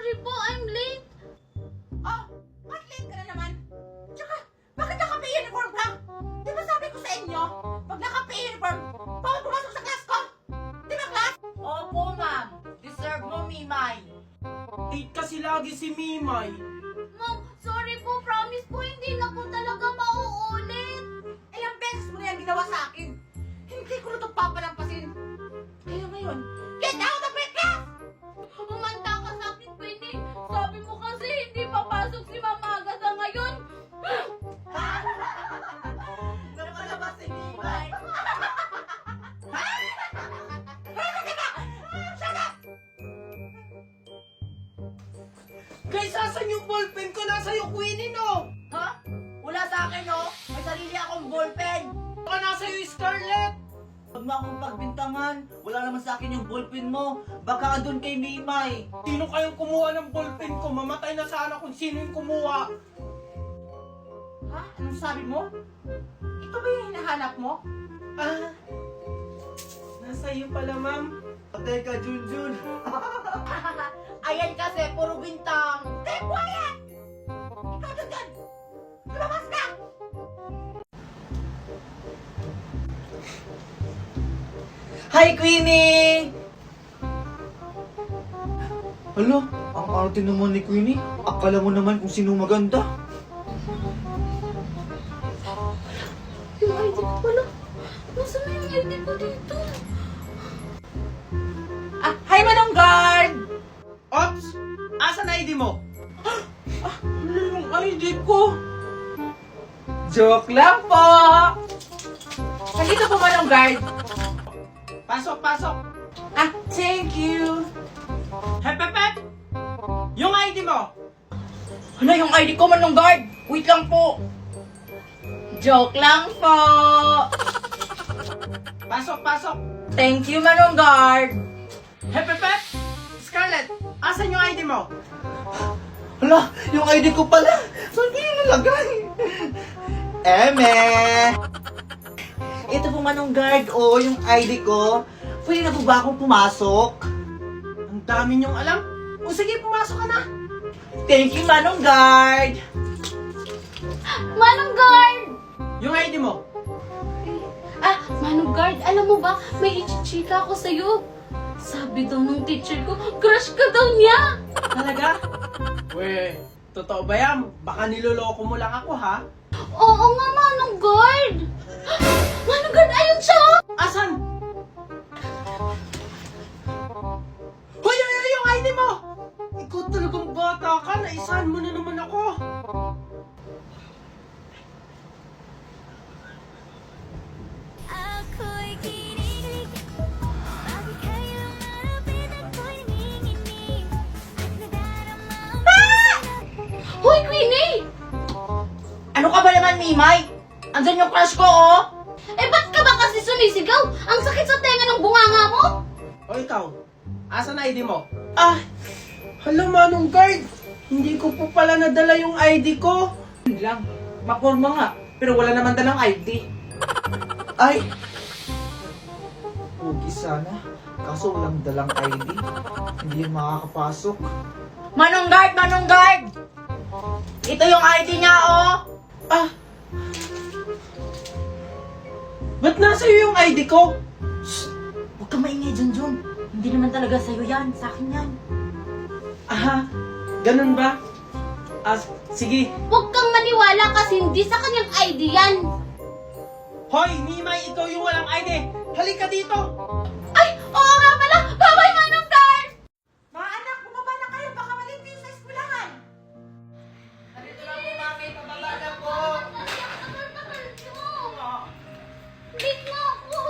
Sorry po, I'm late. Oh, ba't late ka na naman? Tsaka, bakit naka-uniform ka? Di ba sabi ko sa inyo, pag naka-uniform, bawal pumasok sa class ko? Di ba, class? Opo, ma'am. Deserve mo, Mimay. Late kasi lagi si Mimay. Ma'am, sorry po. Promise po, hindi na po talaga mauulit. Ilang beses mo na yan ginawa sa akin. Hindi ko na ito papalampasin. Kaya ngayon, get out of my class! Umanta ka sa akin, Queenie. Sabi mo kasi hindi papasok si Mama Agatha ngayon. Napalabas si Mimay. Guys, asan yung ballpen ko? Nasa yung Queenie, no? Ha? Wala sa akin, no? May sarili akong ballpen. Baka nasa yung Scarlett. Huwag mo akong pagbintangan. Wala naman sa akin yung ballpen mo. Baka doon kay Mimay. Sino kayong kumuha ng ballpen ko? Mamatay na sana kung sino yung kumuha. Ha? Anong sabi mo? Ito ba yung hinahanap mo? Ah, nasa iyo pala, ma'am. Patay ka, Junjun. Ayan kasi, puro bintang. Stay quiet! Ikaw doon dyan! Lumabas ka! Hi, Queenie! Hala, ang arte naman ni Queenie. Akala mo naman kung sino maganda. Yung ID ko pala. Nasaan na yung ID ko dito? Ah, hi, Manong Guard! Ops! Asan ID mo? Wala yung ID ko. Joke lang po! Nandito po, Manong Guard. Pasok, pasok. Ah, thank you. Hep, hep, hep! Yung ID mo! Ano yung ID ko, Manong Guard? Wait lang po. Joke lang po. Pasok, pasok. Thank you, Manong Guard. Hep, hep, hep! Scarlett, asan yung ID mo? Hala, yung ID ko pala. Saan ko yung nalagay? Eme! Ito po Manong Guard, yung ID ko. Pwede na po ba akong pumasok? Ang dami niyong alam. O sige, pumasok ka na. Thank you, Manong Guard! Manong Guard! Yung ID mo. Ah, Manong Guard, alam mo ba, may ichichika ako sa'yo. Sabi daw nung teacher ko, crush ka daw niya. Talaga? We, totoo ba yan? Baka niloloko mo lang ako, ha? Oo nga, Manong Guard. Manong Guard, ayun siya. Asan? Hoy, yung ID mo! Ikaw talagang bata ka, naisahan mo na naman ako. Ako'y kinikilig, bakit kayo malapit ako'y nanginginig at nadarama ang Hoy, Queenie! Ano ka ba naman, Mimay? Andyan yung crush ko, oh. Eh, ba't ka ba kasi sumisigaw? Ang sakit sa tenga ng bunganga mo. O ikaw, asan na ID mo? Ah, Hala, Manong Guard! Hindi ko po pala nadala yung ID ko. Yun lang. Maporma nga. Pero wala naman dalang ID. ay! Pugi sana. Kaso walang dalang ID. Hindi yung makakapasok. Manong Guard, Manong Guard! Ito yung ID niya, oh. Ah! Ba't nasa iyo yung ID ko? Huwag kang maingay, Junjun. Hindi naman talaga sa'yo yan. Sa akin yan. Ah, ganun ba? Ah, sige. Huwag kang maniwala kasi hindi sa kanyang ID yan. Hoy, Mimay, ikaw yung walang ID. Halika dito. Ay, oo nga pala. Bye-bye, Manong Guard. Mga anak, bumaba na kayo. Baka malit kayo sa eskwelahan. Nandito lang po, Mami. Pababa na po. Late na ako.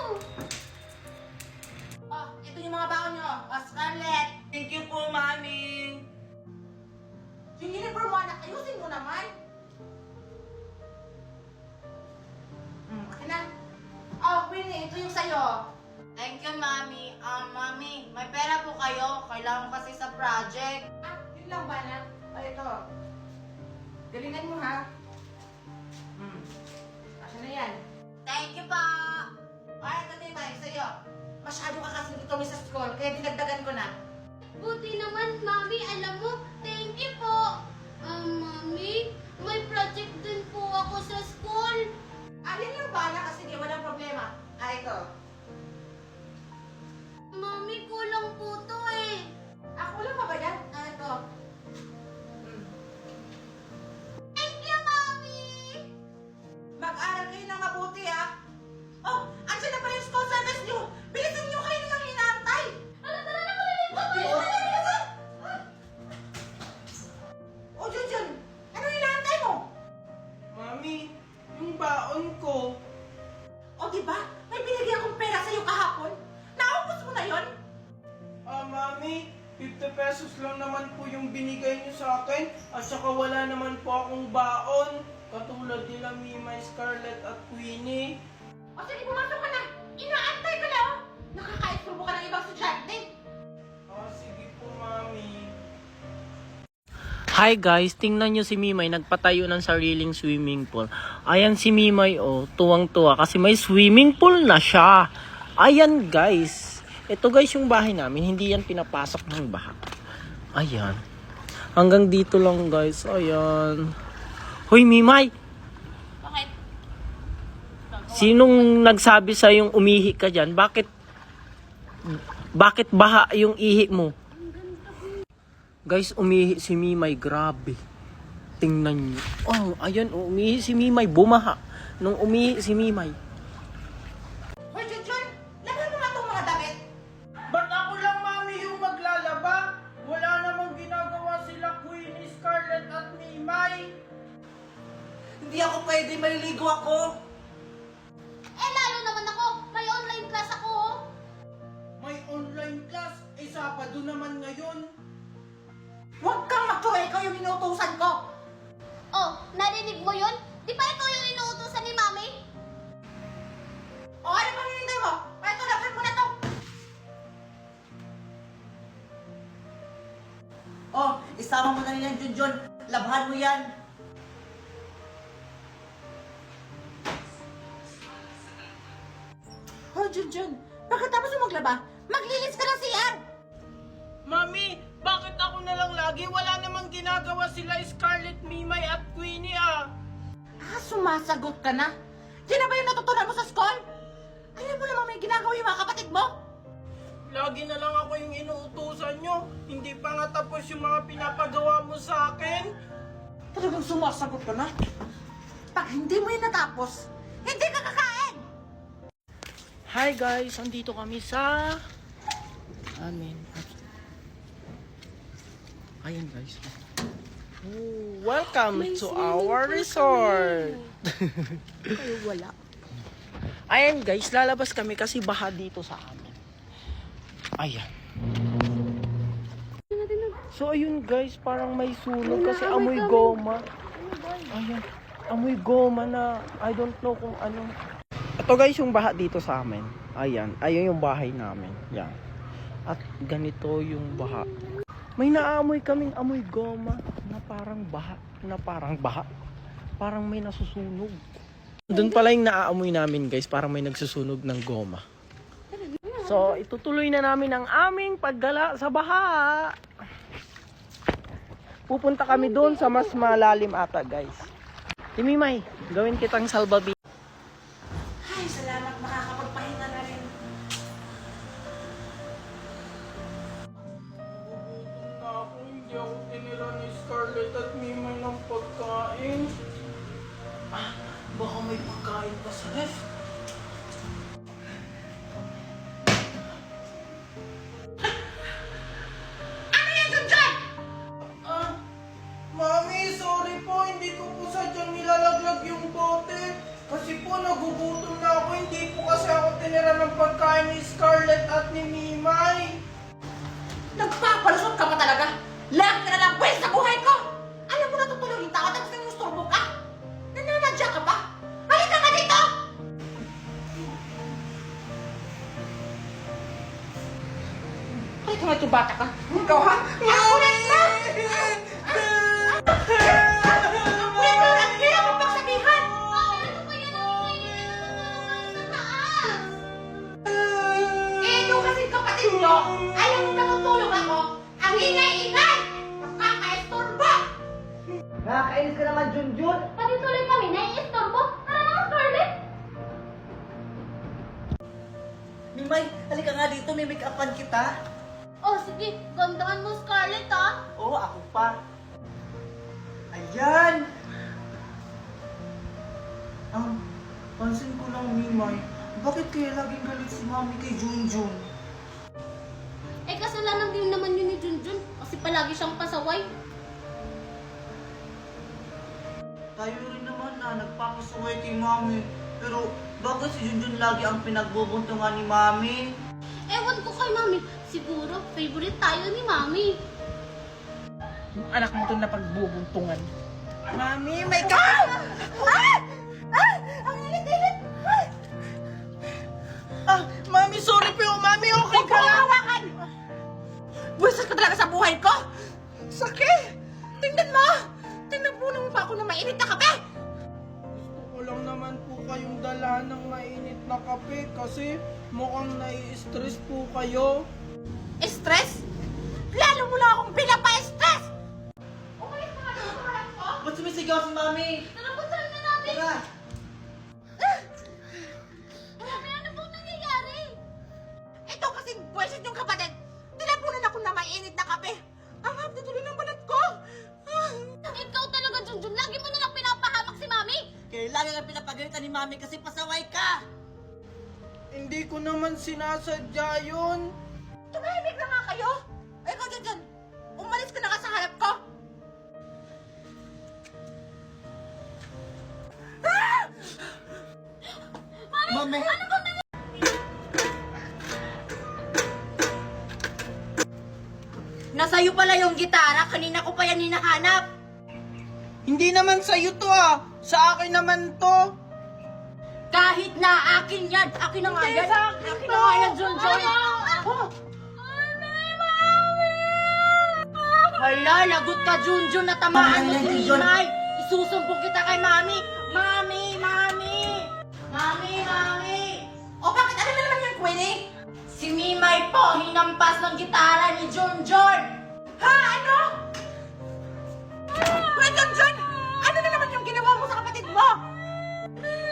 Oh, ito yung mga baon nyo. Oh, Scarlett. Thank you po, Mami. Yung uniform mo, anak, ayusin mo naman. Akin na. Oh, Queenie, ito yung sa'yo. Thank you, Mami. Mami, may pera po kayo. Kailangan kasi sa project. Ah, yun lang ba, anak? O, ito. Galingan mo, ha? Asan na yan? Thank you po. Ay, ito din tayo sa'yo. Masyado ka kasi dito sa school, kaya dinagdagan ko na. Buti naman, Mami, alam mo, kang bahala kasi sige, walang problema. Ito. Mami, kulang po to eh. Kulang pa ba yan? Ito. Thank you, Mami! Mag-aral kayo ng mabuti, ha? Oh, andyan na pala yung school service nyo. Bilisan nyo kayo nang hinaantay. Tara na, kulitin ko! Oh, Junjun, ano hinaantay mo? Mami, yung baon ko. O, diba? May binigyan akong pera sa'yo kahapon. Naubos mo na yon? Mami, 50 pesos lang naman po yung binigay niyo sa akin. At saka wala naman po akong baon. Katulad nila Mima, Scarlett at Queenie. O, sige, pumasok ka na. Inaantay ka na, oh. Nakaka-explore ka ng ibang estudyante. Sige po, Mami. Hi guys, tingnan nyo si Mimay nagpatayo ng sariling swimming pool. Ayan si Mimay oh, tuwang-tuwa kasi may swimming pool na siya. Ayan guys, ito guys yung bahay namin, hindi yan pinapasok ng baha. Ayan, hanggang dito lang guys, ayan. Hoy Mimay! Bakit? Sinong nagsabi sa yung umihi ka dyan? Bakit baha yung ihi mo? Guys, umihi si Mimay, grabe. Tingnan nyo. Oh, ayan, oh, umihi si Mimay, bumaha. Nung umihi si Mimay. Hoy, Junjun, laban mo nga itong mga damit. Ba't ako lang, Mami, yung maglalaba? Wala namang ginagawa sila Queenie, Scarlett at Mimay. Hindi ako pwede, maliligo ako. Eh, lalo naman ako. May online class ako, oh. May online class, Sabado naman ngayon. Huwag kang magtuwa, ikaw yung inuutusan ko. Oh, narinig mo yun? Di ba ikaw yung inuutosan ni Mami? O, ano bang hinintay mo? Ito, laban mo na to. Oh, isama mo na rin yan, Junjun. Labahan mo yan. Oh, Junjun, pagkatapos mo maglaba, maglinis ka ng CR. Mami, bakit ako na lang lagi? Wala namang ginagawa sila Scarlett, Mimay at Queenie ah. Sumasagot ka na? Yan na ba yung natutunan mo sa school? Alam mo naman may ginagawa yung mga kapatid mo? Lagi na lang ako yung inuutusan nyo. Hindi pa nga tapos yung mga pinapagawa mo sa akin. Talagang sumasagot ka na? Pag hindi mo yun natapos, hindi ka kakain! Hi guys, andito kami sa amin. Ayan guys. Oh, welcome to our resort. Kayo wala. Ayan guys, lalabas kami kasi baha dito sa amin. Ayan. So ayun guys, parang may sunog kasi amoy goma. Ayan, amoy goma na I don't know kung ano. Ito guys yung baha dito sa amin. Ayan, ayun yung bahay namin. Yan. At ganito yung baha. May naamoy kaming amoy goma na parang baha. Parang may nasusunog. Doon pala yung naaamoy namin guys, parang may nagsusunog ng goma. So, itutuloy na namin ang aming paggala sa baha. Pupunta kami doon sa mas malalim ata guys. Timimay, gawin kitang salbabi. Ay, salamat, makakapagpahinga na rin. Ako hindi ako tinira ni Scarlett at Mimay ng pagkain. Baka may pagkain pa sa ref. Ano yan, Junjun? Mami, sorry po. Hindi ko po sadyang nilalaglag yung bote. Kasi po nagugutom na ako. Hindi po kasi ako tinira ng pagkain ni Scarlett at ni Mimay. Nagpapalusot ka pa talaga? Lagi ka na lang pwes sa buhay ko! Alam mo na tutulong yung tao tapos nangusturbo ka? Nananadya ka pa? Halika ka dito! Halika nga ito bata ka. Ikaw ha? Ang kulit mo! Ang kulit mo! Ang hirap mo pagsabihan! Ano ba yan ang ingay sa taas? Eh, ito kasi kapatid nyo, ayaw mo natutulog ako. Ang ingay-ingay! Nakaka-estorbo! Nakakainis ka naman, Junjun. Pati tuloy kami, naiistorbo. Tara na, Scarlett. Halika nga dito, may make-upan kita. Oh, sige. Gandahan mo, Scarlett, ah. Oo, ako pa. Ayan! Pansin ko lang, Mimay. Bakit kaya laging galit si Mami kay Junjun? Eh, kasalanan din naman yun ni Junjun. Kasi palagi siyang pasaway. Tayo rin naman na nagpapasuway kay Mami. Pero bakit si Junjun lagi ang pinagbubuntungan ni Mami? Ewan ko kay Mami. Siguro, favorite tayo ni Mami. Yung anak mo to na pagbubuntungan. Mami, may ka! Ang init-init! Mami, sorry po. Mami, okay Huwag ka mo lang? hawakan! Buwisit ka talaga sa buhay ko! Sakit! Tingnan mo! Tinapunan mo pa ako ng mainit na kape! Gusto ko lang naman po kayong dalahan ng mainit na kape kasi mukhang nai-stress po kayo. Stress? Lalo mo lang akong pinapa-stress! Ba't sumisigaw si Mami? Tara, puntahan na natin. Tara! Mami, ano pong nangyayari? Ito kasing buwisit yung kapatid! Tinapunan ako ng mainit na kape! Ang hap na tuloy ng balat ko! Ikaw talaga, Junjun. Lagi mo na lang pinapahamak si Mami. Kaya lagi kang pinapagalitan ni Mami kasi pasaway ka! Hindi ko naman sinasadya yun. Tumahimik na nga kayo! Ay, ikaw dyan! Umalis ka na nga sa harap ko! Mami! Nasa'yo pala yung gitara. Kanina ko pa yan hinahanap. Hindi naman sa'yo to ah. Sa akin naman to. Kahit na akin yan. Akin na nga yan. Akin na nga yan, Junjun. Hala, lagot ka, Junjun. Natamaan mo si Mimay. Isusumbong kita kay Mami. Mami, Mami. Mami, Mami. O bakit? Ano na naman yung Queenie? Si Mimay po, hinampas ng gitara ni Junjun. Ha? Ano? Wait lang, John! Ano na naman yung ginawa mo sa kapatid mo?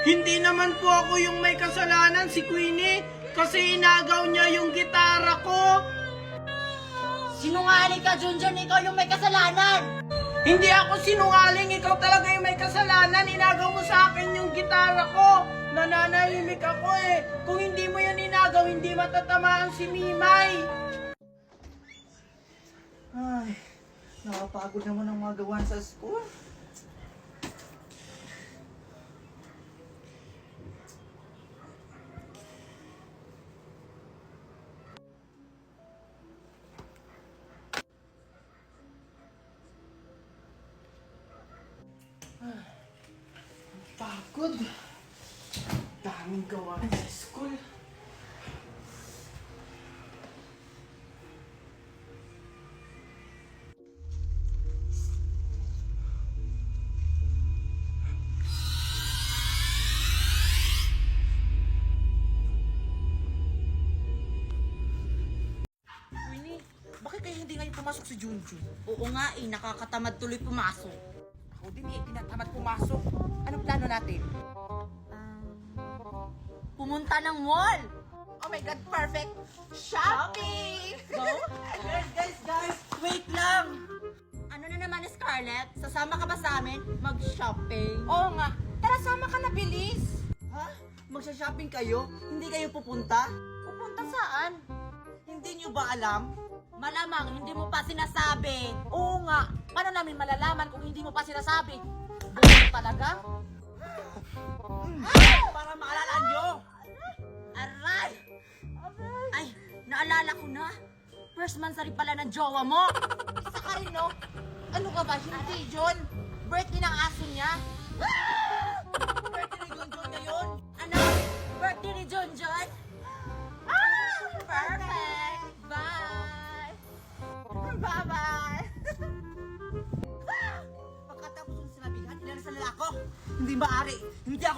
Hindi naman po ako yung may kasalanan, si Queenie. Kasi inagaw niya yung gitara ko. Sinungaling ka, Junjun. Ikaw yung may kasalanan. Hindi ako sinungaling, ikaw talaga yung may kasalanan. Inagaw mo sa akin yung gitara ko. Nananahimik ako eh. Kung hindi mo yan inagaw, hindi matatamaan si Mimay. Ay, nakapagod naman ang mga gawain sa school. Pagod. Daming gawain sa school. Queenie, bakit kaya hindi ngayon pumasok si Junjun? Oo nga eh, nakakatamad tuloy pumasok. Ako din eh, tinatamad pumasok. Anong plano natin? Pumunta ng mall. Oh my God, perfect! Shopping! Go? Guys, wait lang. Ano na naman, Scarlett? Sasama ka ba sa amin? Mag-shopping. Oo nga, tara sama ka na, bilis! Ha? Magsha-shopping kayo? Hindi kayo pupunta? Pupunta saan? Hindi nyo ba alam? Malamang hindi mo pa sinasabi. Oo nga, paano namin malalaman kung hindi mo pa sinasabi? Buwan talaga? Para maalala nyo! Aray! Ay, naalala ko na. First month rin pala ng jowa mo. Isa ka rin, no? Ano ka ba? Hindi, John. Birthday ng aso niya. Birthday ni Junjun ngayon! Ano? Birthday ni Junjun? Perfect! Bye! Bye-bye! Pagkatapos yung sinabihan, inalis na nila ako. Hindi maaari. Hindi ako